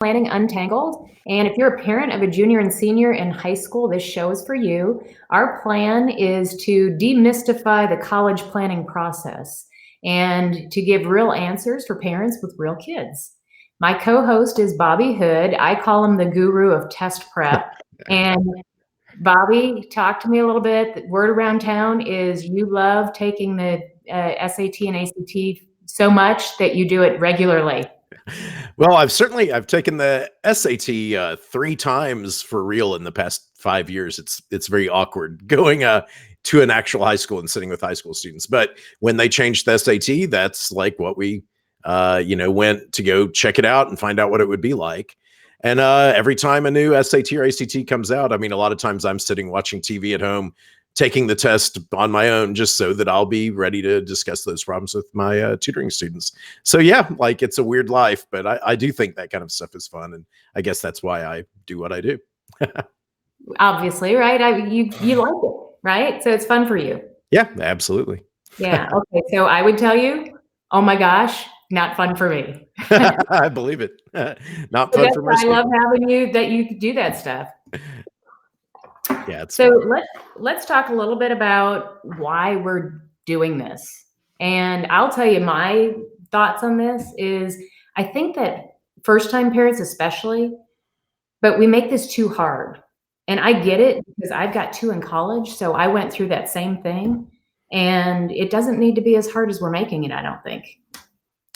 Planning Untangled. And if you're a parent of a junior and senior in high school, this show is for you. Our plan is to demystify the college planning process and to give real answers for parents with real kids. My co-host is Bobby Hood. I call him the guru of test prep. And Bobby, talk to me a little bit. The word around town is you love taking the SAT and ACT so much that you do it regularly. Well, I've taken the SAT 3 times for real in the past 5 years. It's very awkward going to an actual high school and sitting with high school students. But when they changed the SAT, that's like what we went to go check it out and find out what it would be like. And every time a new SAT or ACT comes out, I mean, a lot of times I'm sitting watching TV at home, taking the test on my own just so that I'll be ready to discuss those problems with my tutoring students. So yeah, like it's a weird life, but I do think that kind of stuff is fun. And I guess that's why I do what I do. Obviously, right? You like it, right? So it's fun for you. Yeah, absolutely. Yeah. Okay. So I would tell you, oh my gosh, not fun for me. I believe it. Not fun for most I love people. having you that you do that stuff. Yeah. So let's talk a little bit about why we're doing this. And I'll tell you my thoughts on this is I think that first time parents especially, but we make this too hard. And I get it because I've got 2 in college, so I went through that same thing. And it doesn't need to be as hard as we're making it, I don't think.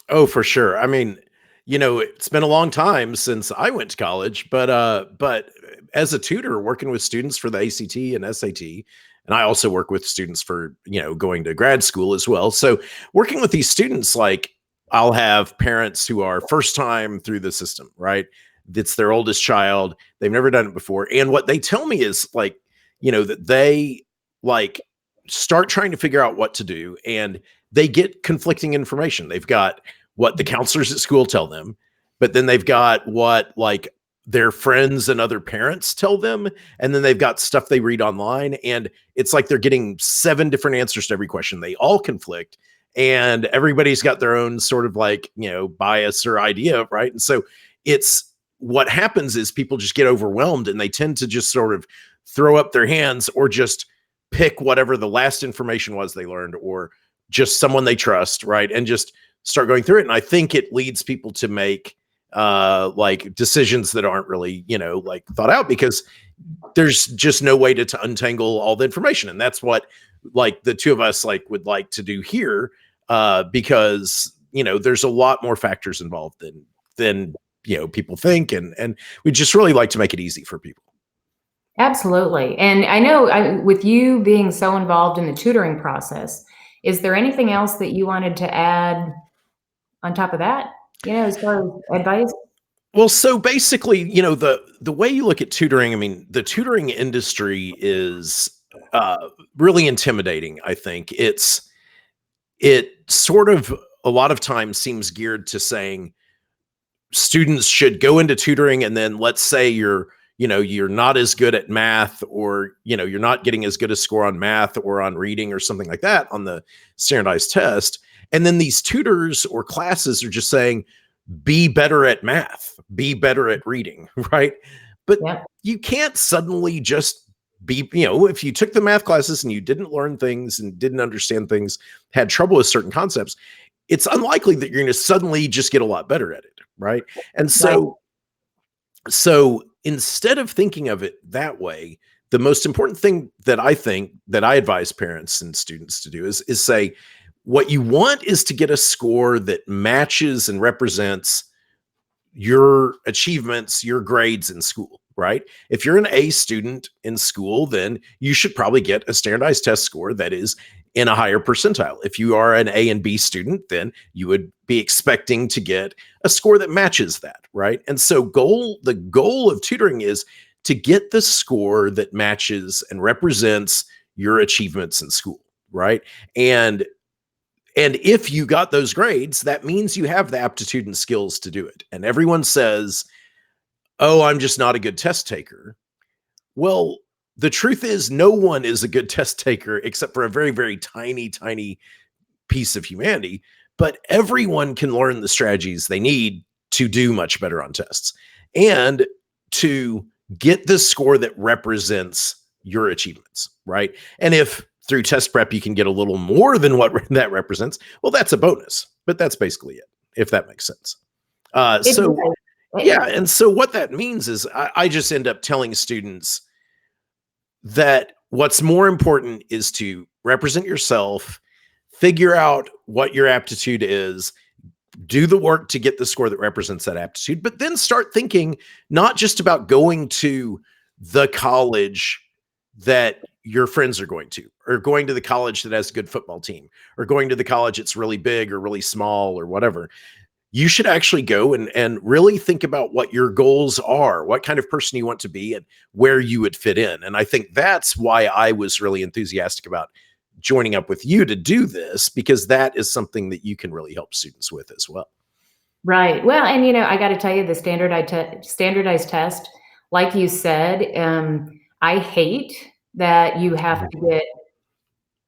Oh, for sure. I mean, it's been a long time since I went to college, but as a tutor working with students for the ACT and SAT, and I also work with students for, going to grad school as well. So working with these students, like I'll have parents who are first time through the system, right? It's their oldest child. They've never done it before. And what they tell me is like, that they like start trying to figure out what to do and they get conflicting information. They've got what the counselors at school tell them, but then they've got what like their friends and other parents tell them. And then they've got stuff they read online. And it's like they're getting 7 different answers to every question. They all conflict and everybody's got their own sort of like, bias or idea. Right. And so it's what happens is people just get overwhelmed and they tend to just sort of throw up their hands or just pick whatever the last information was they learned or just someone they trust, right? And just start going through it. And I think it leads people to make like decisions that aren't really, like thought out because there's just no way to untangle all the information. And that's what like the 2 of us like would like to do here because, there's a lot more factors involved than people think. And we just really like to make it easy for people. Absolutely. And I know with you being so involved in the tutoring process, is there anything else that you wanted to add on top of that, as far as advice? Well, so basically, the way you look at tutoring, I mean, the tutoring industry is really intimidating. I think it sort of a lot of times seems geared to saying students should go into tutoring. And then let's say you're not as good at math or, you're not getting as good a score on math or on reading or something like that on the standardized test. And then these tutors or classes are just saying, be better at math, be better at reading, right? But you can't suddenly just be, if you took the math classes and you didn't learn things and didn't understand things, had trouble with certain concepts, it's unlikely that you're going to suddenly just get a lot better at it, right? And so instead of thinking of it that way, the most important thing that I think that I advise parents and students to do is say, what you want is to get a score that matches and represents your achievements, your grades in school, right? If you're an A student in school, then you should probably get a standardized test score that is in a higher percentile. If you are an A and B student, then you would be expecting to get a score that matches that, right? And so the goal of tutoring is to get the score that matches and represents your achievements in school, right? And if you got those grades, that means you have the aptitude and skills to do it. And everyone says, oh, I'm just not a good test taker. Well, the truth is no one is a good test taker except for a very, very tiny, tiny piece of humanity. But everyone can learn the strategies they need to do much better on tests. and to get the score that represents your achievements, right? And if through test prep you can get a little more than what that represents, well, that's a bonus. But that's basically it, if that makes sense. It So does. yeah, and so what that means is I just end up telling students that what's more important is to represent yourself, figure out what your aptitude is, do the work to get the score that represents that aptitude, but then start thinking not just about going to the college that your friends are going to, or going to the college that has a good football team, or going to the college that's really big or really small or whatever. You should actually go and really think about what your goals are, what kind of person you want to be, and where you would fit in. And I think that's why I was really enthusiastic about joining up with you to do this, because that is something that you can really help students with as well. Right. Well, and I got to tell you, the standardized test, like you said, I hate that you have to get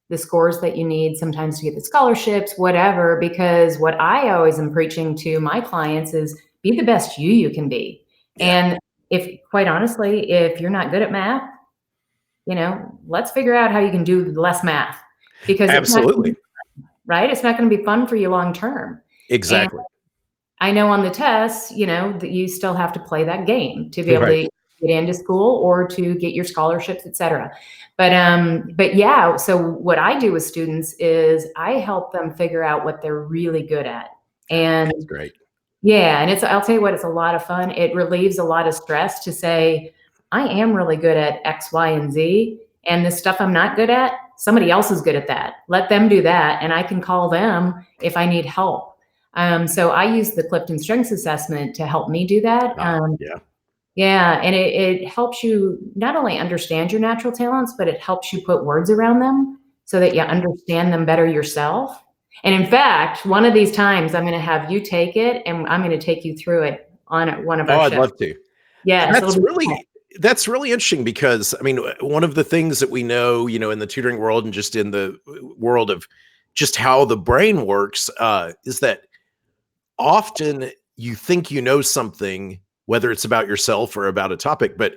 the scores that you need sometimes to get the scholarships, whatever, because what I always am preaching to my clients is be the best you can be. Yeah. And if, quite honestly, if you're not good at math, let's figure out how you can do less math, because Absolutely. right? It's not going to be fun for you long term. Exactly. And I know on the tests, that you still have to play that game to be able Right. to get into school or to get your scholarships, et cetera. But yeah, so what I do with students is I help them figure out what they're really good at. And That's great. yeah, and I'll tell you what, it's a lot of fun. It relieves a lot of stress to say, I am really good at X, Y, and Z. And the stuff I'm not good at, somebody else is good at that. Let them do that. And I can call them if I need help. So I use the CliftonStrengths assessment to help me do that. Yeah. Yeah, and it helps you not only understand your natural talents, but it helps you put words around them so that you understand them better yourself. And in fact, one of these times I'm going to have you take it, and I'm going to take you through it on one of our I'd shows. love to. Yes, That's it'll be fun. that's really interesting, because I mean, one of the things that we know, in the tutoring world and just in the world of just how the brain works, is that often you think you know something, whether it's about yourself or about a topic, but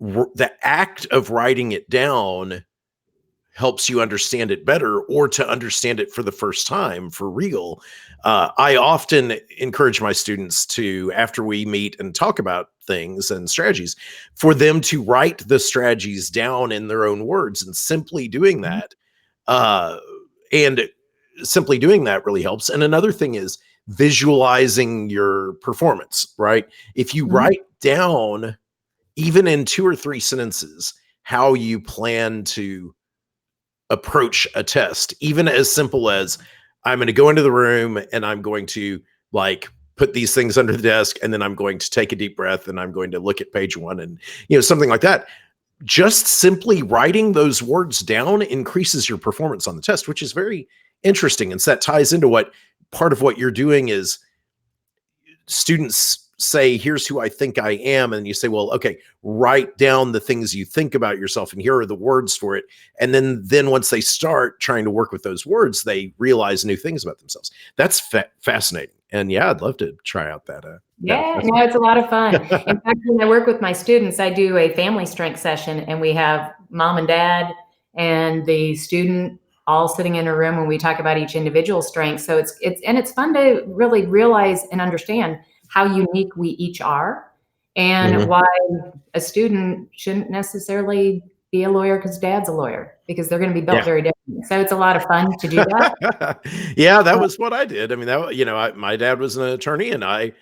the act of writing it down helps you understand it better, or to understand it for the first time for real. I often encourage my students to, after we meet and talk about things and strategies, for them to write the strategies down in their own words. And simply doing that, uh, and simply doing that really helps. And another thing is visualizing your performance, right? If you Mhm. write down, even in 2 or 3 sentences, how you plan to approach a test, even as simple as, I'm going to go into the room and I'm going to put these things under the desk, and then I'm going to take a deep breath and I'm going to look at page 1, and something like that. Just simply writing those words down increases your performance on the test, which is very interesting. And so that ties into what part of what you're doing is, students say, here's who I think I am. And you say, well, okay, write down the things you think about yourself, and here are the words for it. And then once they start trying to work with those words, they realize new things about themselves. That's fascinating. And yeah, I'd love to try out that. Yeah, no, it's a lot of fun. In fact, when I work with my students, I do a family strength session, and we have mom and dad and the student all sitting in a room when we talk about each individual strength. So it's fun to really realize and understand how unique we each are, and Mhm. why a student shouldn't necessarily be a lawyer because dad's a lawyer, because they're going to be built Yeah. very differently. So it's a lot of fun to do that. Yeah, that was what I did. I mean, my dad was an attorney, and I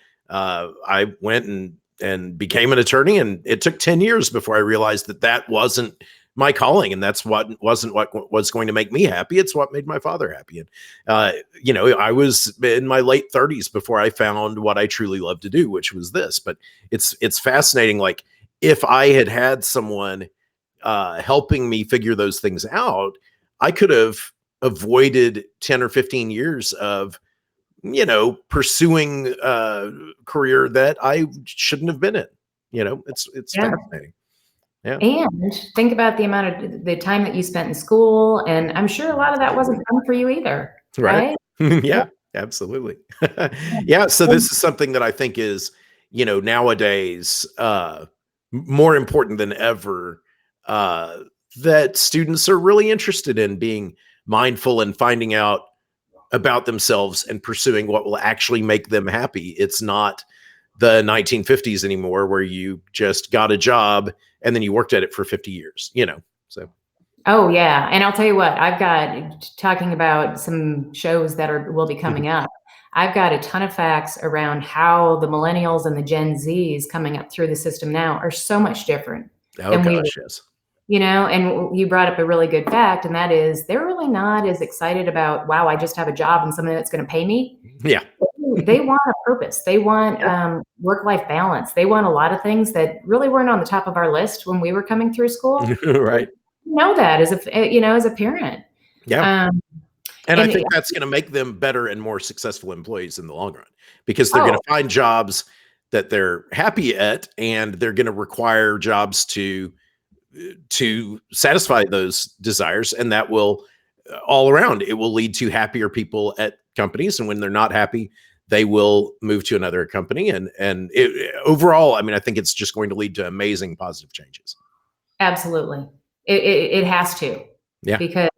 went and became an attorney, and it took 10 years before I realized that that wasn't my calling, and that's what wasn't what was going to make me happy. It's what made my father happy. And I was in my late 30s before I found what I truly love to do, which was this. But it's fascinating. Like, if I had someone helping me figure those things out, I could have avoided 10 or 15 years of, pursuing a career that I shouldn't have been in. It's Yeah. fascinating. Yeah. And think about the amount of the time that you spent in school, and I'm sure a lot of that wasn't fun for you either, Right. right? Yeah. Yeah, absolutely. Yeah. So this is something that I think is, nowadays, more important than ever, that students are really interested in being mindful and finding out about themselves and pursuing what will actually make them happy. It's not the 1950s anymore where you just got a job and then you worked at it for 50 years, so. Oh yeah, and I'll tell you what, I've got, talking about some shows that will be coming up. I've got a ton of facts around how the millennials and the Gen Zs coming up through the system now are so much different Oh than we were. gosh, yes. And you brought up a really good fact, and that is they're really not as excited about, wow, I just have a job and something that's going to pay me. Yeah. They want a purpose. They want work-life balance. They want a lot of things that really weren't on the top of our list when we were coming through school. Right. You know that as a parent. Yeah. And I And think that's going to make them better and more successful employees in the long run, because they're going to find jobs that they're happy at, and they're going to require jobs to satisfy those desires. And that will, all around, it will lead to happier people at companies. And when they're not happy, they will move to another company. And overall, I mean, I think it's just going to lead to amazing positive changes. absolutely. It has to. Yeah. Because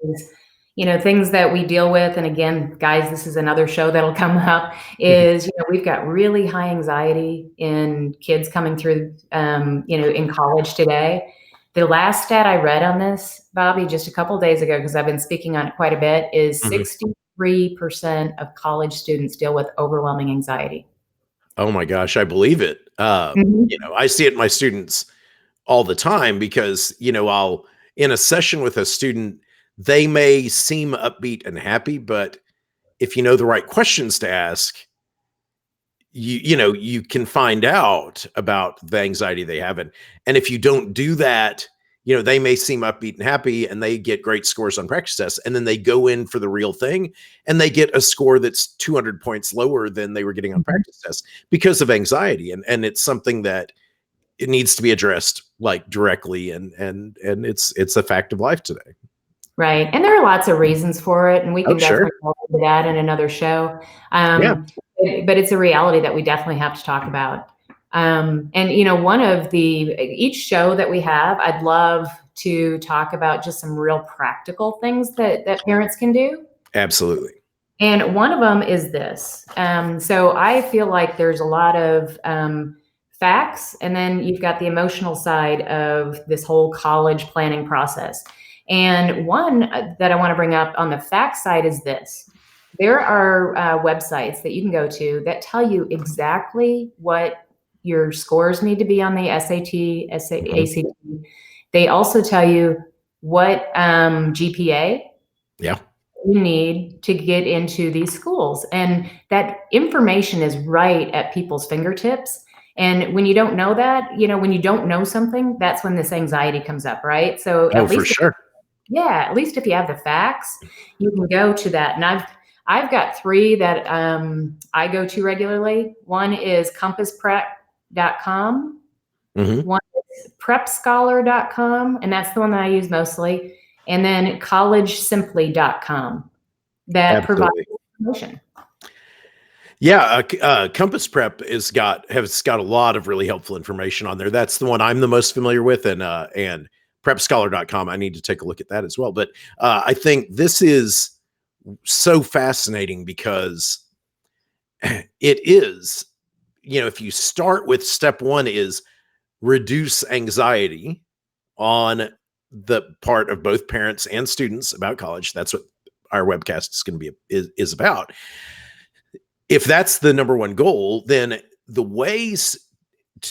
things that we deal with, and again, guys, this is another show that'll come up, is we've got really high anxiety in kids coming through in college today. The last stat I read on this, Bobby, just a couple of days ago, because I've been speaking on it quite a bit, is 63% of college students deal with overwhelming anxiety. Oh my gosh, I believe it. I see it in my students all the time, because I'll, in a session with a student, they may seem upbeat and happy, but if you know the right questions to ask, you can find out about the anxiety they have. And if you don't do that, they may seem upbeat and happy and they get great scores on practice tests, and then they go in for the real thing and they get a score that's 200 points lower than they were getting on practice tests because of anxiety. And it's something that it needs to be addressed, like, directly. And it's a fact of life today. Right. And there are lots of reasons for it, and we can definitely go into that in another show. But it's a reality that we definitely have to talk about. And one of each show that we have, I'd love to talk about just some real practical things that parents can do. Absolutely. And one of them is this. So I feel like there's a lot of facts, and then you've got the emotional side of this whole college planning process. And one that I want to bring up on the fact side is this. There are websites that you can go to that tell you exactly what your scores need to be on the SAT, ACT. They also tell you what GPA you need to get into these schools. And that information is right at people's fingertips. And when you don't know that, when you don't know something, that's when this anxiety comes up, right? So at least, for sure. Yeah, at least if you have the facts, you can go to that. And I've got three that I go to regularly. One is compassprep.com. One is prepscholar.com, and that's the one that I use mostly. And then collegesimply.com that provides information. Yeah, Compass Prep has got a lot of really helpful information on there. That's the one I'm the most familiar with, and prepscholar.com. I need to take a look at that as well. But I think this is so fascinating because it is, if you start with step one is reduce anxiety on the part of both parents and students about college. That's what our webcast is going to be is about. If that's the number one goal, then the ways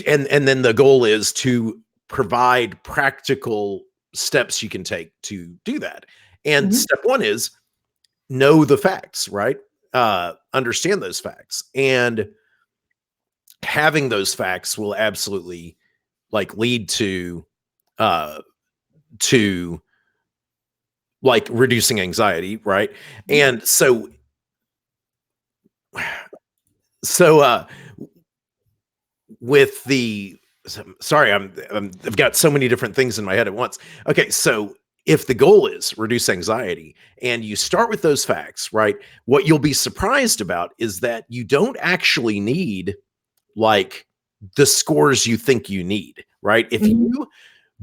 and then the goal is to provide practical steps you can take to do that. And step one is know the facts, right? Understand those facts, and having those facts will absolutely lead to reducing anxiety, right? And so with the sorry, I've got so many different things in my head at once. Okay, so if the goal is reduce anxiety and you start with those facts, right? What you'll be surprised about is that you don't actually need the scores you think you need, right? If Mhm. you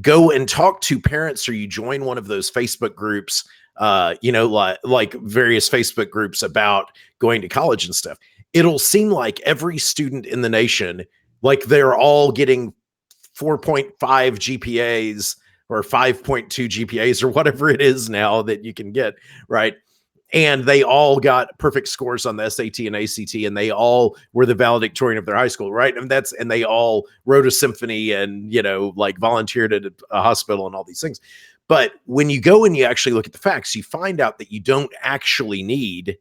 go and talk to parents or you join one of those Facebook groups, like various Facebook groups about going to college and stuff, it'll seem like every student in the nation, like they're all getting 4.5 GPAs or 5.2 GPAs or whatever it is now that you can get, right? And they all got perfect scores on the SAT and ACT, and they all were the valedictorian of their high school, right? And they all wrote a symphony and, like volunteered at a hospital and all these things. But when you go and you actually look at the facts, you find out that you don't actually need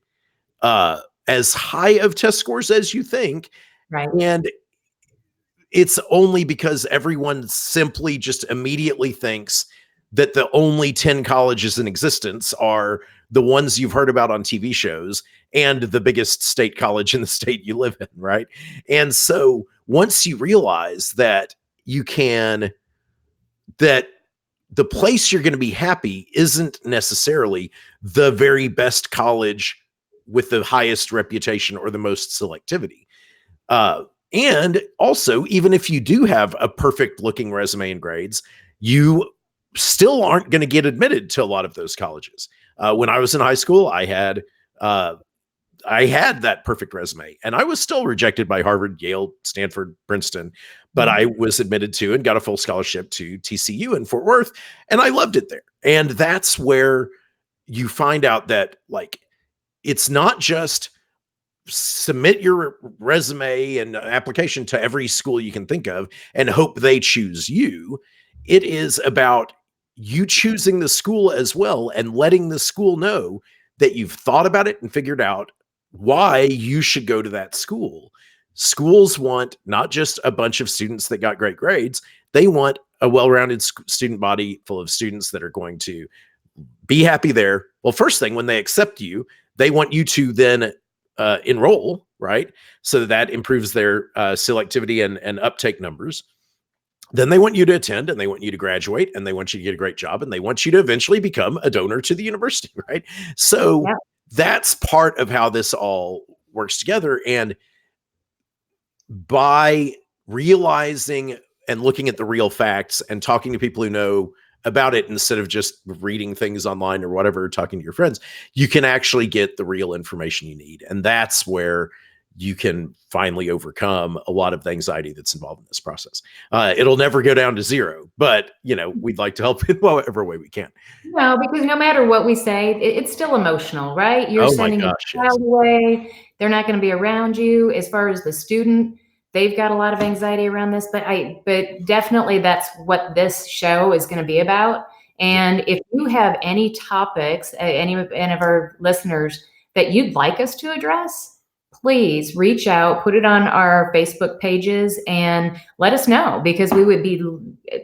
as high of test scores as you think. Right. And it's only because everyone simply just immediately thinks that the only 10 colleges in existence are the ones you've heard about on TV shows and the biggest state college in the state you live in, right? And so once you realize that you can, that the place you're going to be happy isn't necessarily the very best college with the highest reputation or the most selectivity. Uh, and also, even if you do have a perfect looking resume and grades, you still aren't going to get admitted to a lot of those colleges. When I was in high school, uh, I had that perfect resume, and I was still rejected by Harvard, Yale, Stanford, Princeton, but I Mhm. was admitted to and got a full scholarship to TCU in Fort Worth, and I loved it there. And that's where you find out that, like, it's not just submit your resume and application to every school you can think of and hope they choose you. It is about you choosing the school as well and letting the school know that you've thought about it and figured out why you should go to that school. Schools want not just a bunch of students that got great grades, they want a well-rounded student body full of students that are going to be happy there. Well, first thing, when they accept you, they want you to then enroll, right? So that improves their selectivity and uptake numbers. Then they want you to attend and they want you to graduate and they want you to get a great job and they want you to eventually become a donor to the university, right? So Yep. that's part of how this all works together. And by realizing and looking at the real facts and talking to people who know about it instead of just reading things online or whatever, talking to your friends, you can actually get the real information you need. And that's where you can finally overcome a lot of the anxiety that's involved in this process. It'll never go down to zero, but we'd like to help in whatever way we can. No, because no matter what we say, it's still emotional, right? You're Oh my sending a gosh, yes. child away. They're not going to be around you. As far as the student, they've got a lot of anxiety around this, but definitely that's what this show is going to be about. Yeah. And if you have any topics, any of our listeners that you'd like us to address, please reach out, put it on our Facebook pages, and let us know because we would be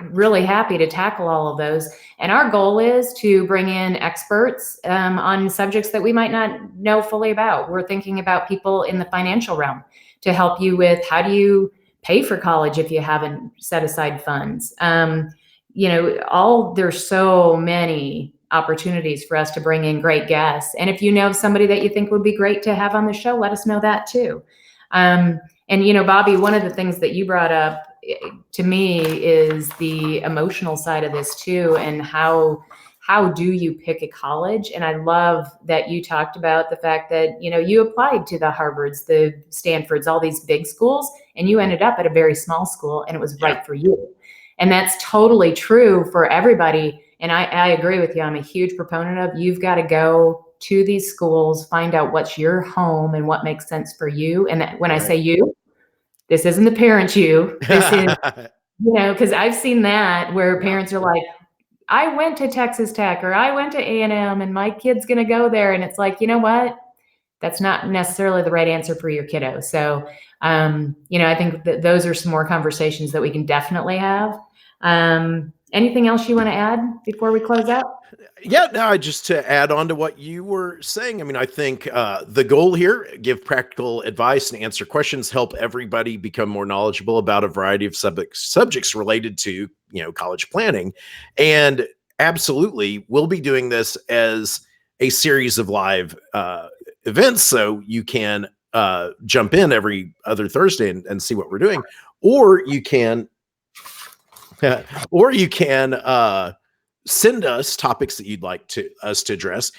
really happy to tackle all of those. And our goal is to bring in experts on subjects that we might not know fully about. We're thinking about people in the financial realm to help you with how do you pay for college if you haven't set aside funds. There's so many opportunities for us to bring in great guests. And if you know somebody that you think would be great to have on the show, let us know that too. And Bobby, one of the things that you brought up to me is the emotional side of this too, and how do you pick a college? And I love that you talked about the fact that you applied to the Harvards, the Stanfords, all these big schools, and you ended up at a very small school, and it was Yeah. right for you. And that's totally true for everybody. And I agree with you. I'm a huge proponent of you've got to go to these schools, find out what's your home and what makes sense for you. And when I say Right. you, this isn't the parent you. This is, because I've seen that where Yeah. parents are like, I went to Texas Tech or I went to A&M and my kid's going to go there. And it's like, you know what? That's not necessarily the right answer for your kiddo. So, I think that those are some more conversations that we can definitely have. Anything else you want to add before we close out? Yeah, no, just to add on to what you were saying, I mean, I think the goal here, give practical advice and answer questions, help everybody become more knowledgeable about a variety of subjects related to, college planning. And absolutely, we'll be doing this as a series of live events. So you can jump in every other Thursday and see what we're doing, or you can, or you can send us topics that you'd like us to address.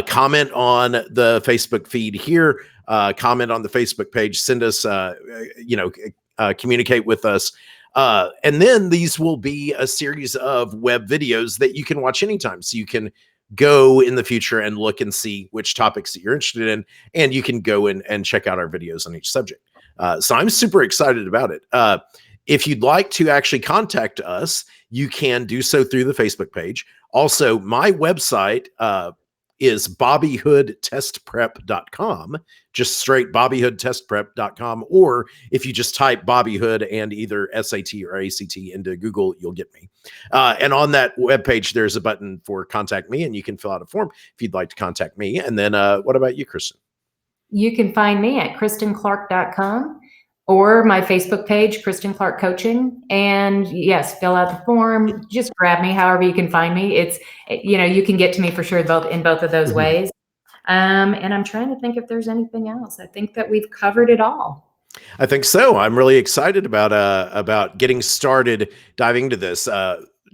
Comment on the Facebook feed here. Comment on the Facebook page. Send us, communicate with us. And then these will be a series of web videos that you can watch anytime. So you can go in the future and look and see which topics that you're interested in, and you can go in and check out our videos on each subject. So I'm super excited about it. If you'd like to actually contact us, you can do so through the Facebook page. Also, my website is bobbyhoodtestprep.com, just straight bobbyhoodtestprep.com. Or if you just type Bobby Hood and either SAT or ACT into Google, you'll get me. And on that webpage, there's a button for contact me, and you can fill out a form if you'd like to contact me. And then what about you, Kristin? You can find me at KristinClark.com or my Facebook page, Kristin Clark Coaching. And yes, fill out the form. Just grab me however you can find me. It's, you can get to me for sure in both of those ways. And I'm trying to think if there's anything else. I think that we've covered it all. I think so. I'm really excited about getting started diving into this.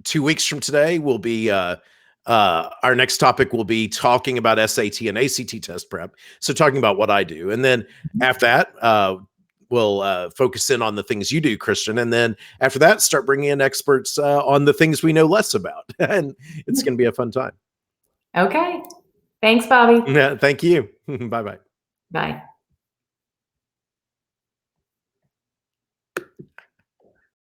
2 weeks from today will be our next topic will be talking about SAT and ACT test prep. So talking about what I do. And then after that, we'll focus in on the things you do, Kristin. And then after that, start bringing in experts on the things we know less about. And it's going to be a fun time. Okay. Thanks, Bobby. Yeah, thank you. Bye-bye. Bye.